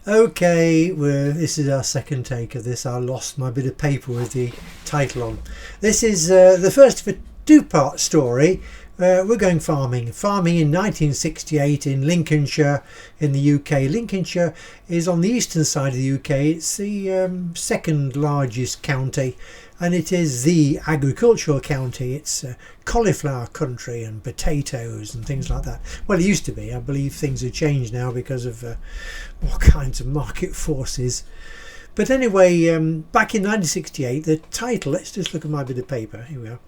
Okay, this is our second take of this. I lost my bit of paper with the title on. This is the first of a two-part story. We're going farming in 1968 in Lincolnshire in the UK. Lincolnshire is on the eastern side of the UK. It's the second largest county, and it is the agricultural county. It's cauliflower country and potatoes and things like that. Well, it used to be. I believe things have changed now because of all kinds of market forces. But anyway, back in 1968, the title, let's just look at my bit of paper. Here we are.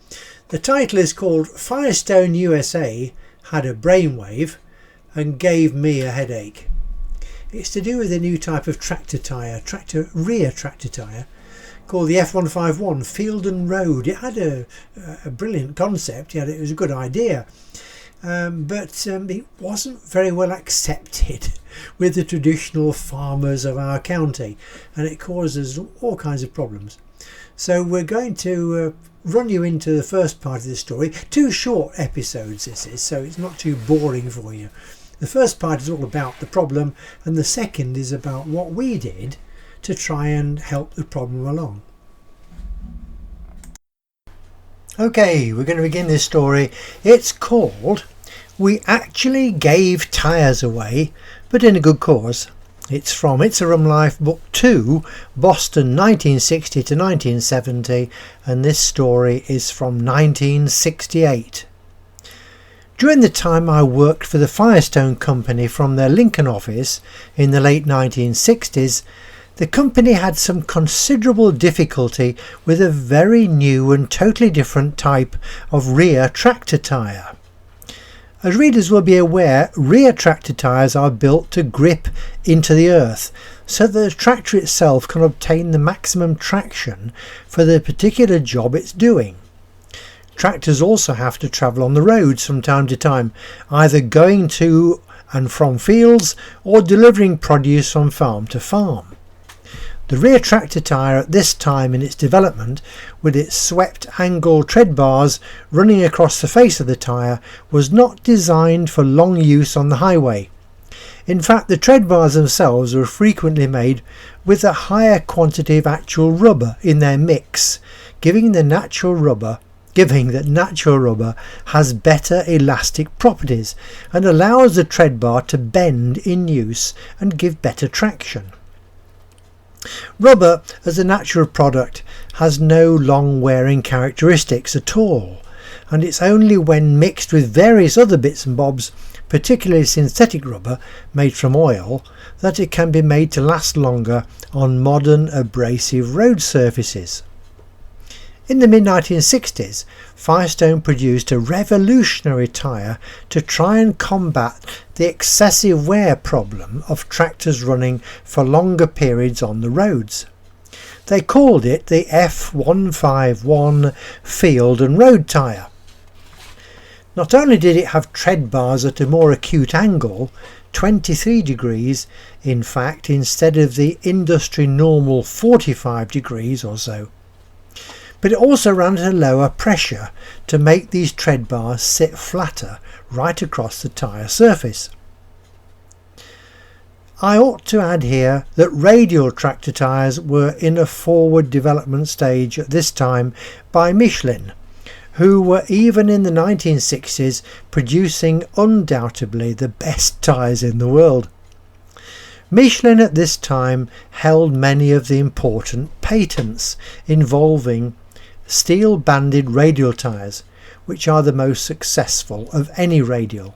The title is called Firestone USA Had a Brainwave and Gave Me a Headache. It's to do with a new type of tractor tyre, rear tractor tyre, called the F151 Field and Road. It had a brilliant concept. It was a good idea, but it wasn't very well accepted with the traditional farmers of our county, and it causes all kinds of problems. So we're going to run you into the first part of the story. 2 short episodes this is, so it's not too boring for you. The first part is all about the problem, and the second is about what we did to try and help the problem along. Okay, we're going to begin this story. It's called We Actually Gave Tyres Away, but in a Good Cause. It's from It's a Rum Life, Book 2, Boston 1960 to 1970, and this story is from 1968. During the time I worked for the Firestone company from their Lincoln office in the late 1960s, the company had some considerable difficulty with a very new and totally different type of rear tractor tyre. As readers will be aware, rear tractor tyres are built to grip into the earth so that the tractor itself can obtain the maximum traction for the particular job it's doing. Tractors also have to travel on the roads from time to time, either going to and from fields or delivering produce from farm to farm. The rear tractor tyre at this time in its development, with its swept angle tread bars running across the face of the tyre, was not designed for long use on the highway. In fact, the tread bars themselves were frequently made with a higher quantity of actual rubber in their mix, giving that natural rubber has better elastic properties and allows the tread bar to bend in use and give better traction. Rubber, as a natural product, has no long wearing characteristics at all, and it's only when mixed with various other bits and bobs, particularly synthetic rubber made from oil, that it can be made to last longer on modern abrasive road surfaces. In the mid-1960s, Firestone produced a revolutionary tyre to try and combat the excessive wear problem of tractors running for longer periods on the roads. They called it the F151 Field and Road tyre. Not only did it have tread bars at a more acute angle, 23 degrees in fact, instead of the industry normal 45 degrees or so, but it also ran at a lower pressure to make these tread bars sit flatter right across the tyre surface. I ought to add here that radial tractor tyres were in a forward development stage at this time by Michelin, who were even in the 1960s producing undoubtedly the best tyres in the world. Michelin at this time held many of the important patents involving steel banded radial tyres, which are the most successful of any radial.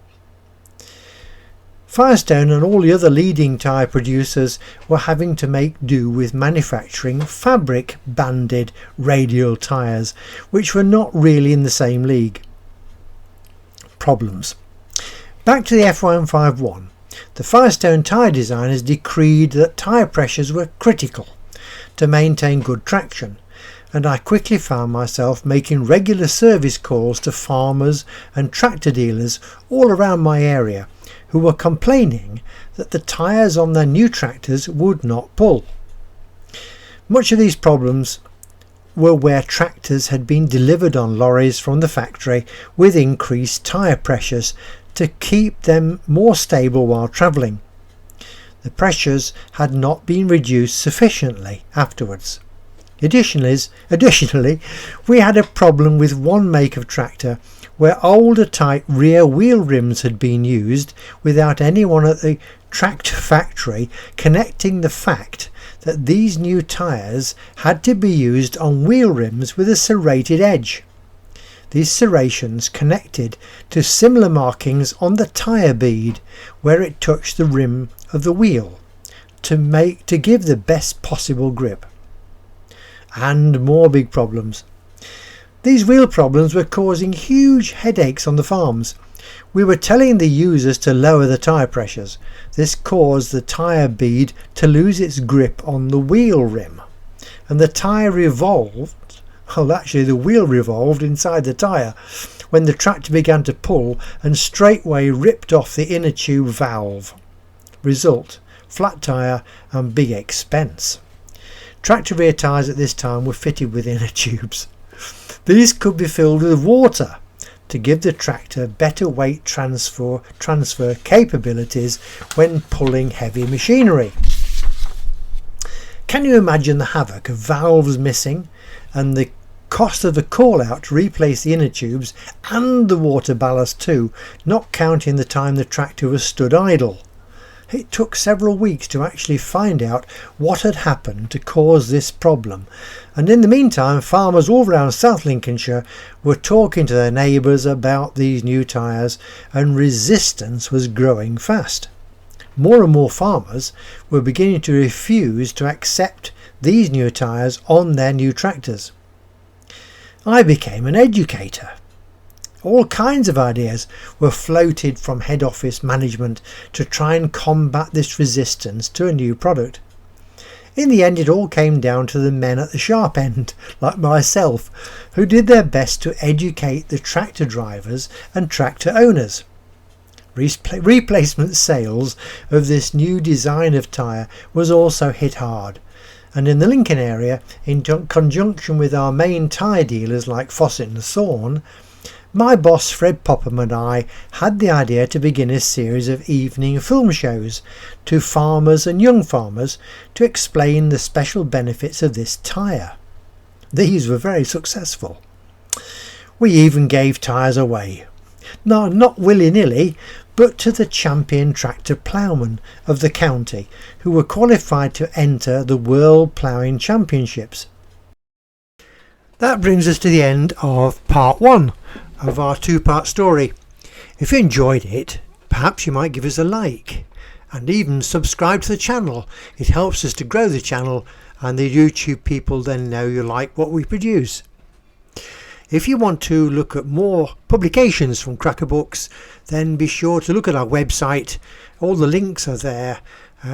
Firestone and all the other leading tyre producers were having to make do with manufacturing fabric banded radial tyres, which were not really in the same league. Problems. Back to the F151. The Firestone tyre designers decreed that tyre pressures were critical to maintain good traction, and I quickly found myself making regular service calls to farmers and tractor dealers all around my area who were complaining that the tyres on their new tractors would not pull. Much of these problems were where tractors had been delivered on lorries from the factory with increased tyre pressures to keep them more stable while travelling. The the pressures had not been reduced sufficiently afterwards. Additionally, we had a problem with one make of tractor where older type rear wheel rims had been used without anyone at the tractor factory connecting the fact that these new tyres had to be used on wheel rims with a serrated edge. These serrations connected to similar markings on the tyre bead where it touched the rim of the wheel to give the best possible grip. And more big problems. These wheel problems were causing huge headaches on the farms. We were telling the users to lower the tyre pressures. This caused the tyre bead to lose its grip on the wheel rim, and the tyre revolved, well actually the wheel revolved inside the tyre when the tractor began to pull and straightway ripped off the inner tube valve. Result, flat tyre and big expense. Tractor rear tyres at this time were fitted with inner tubes. These could be filled with water to give the tractor better weight transfer capabilities when pulling heavy machinery. Can you imagine the havoc of valves missing and the cost of the call out to replace the inner tubes and the water ballast too, not counting the time the tractor was stood idle? It took several weeks to actually find out what had happened to cause this problem, and in the meantime farmers all around South Lincolnshire were talking to their neighbours about these new tyres, and resistance was growing fast. More and more farmers were beginning to refuse to accept these new tyres on their new tractors. I became an educator. All kinds of ideas were floated from head office management to try and combat this resistance to a new product. In the end, it all came down to the men at the sharp end, like myself, who did their best to educate the tractor drivers and tractor owners. Replacement sales of this new design of tyre was also hit hard, and in the Lincoln area, in conjunction with our main tyre dealers like Fawcett and Thorne, my boss Fred Popham and I had the idea to begin a series of evening film shows to farmers and young farmers to explain the special benefits of this tyre. These were very successful. We even gave tyres away. No, not willy-nilly, but to the champion tractor ploughmen of the county who were qualified to enter the World Ploughing Championships. That brings us to the end of part 1 of our 2-part story. If you enjoyed it, perhaps you might give us a like and even subscribe to the channel. It helps us to grow the channel, and the YouTube people then know you like what we produce. If you want to look at more publications from Cracker Books, then be sure to look at our website. All the links are there.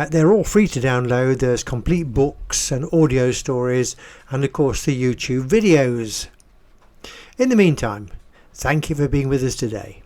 They're all free to download. There's complete books and audio stories, and of course the YouTube videos. In the meantime, thank you for being with us today.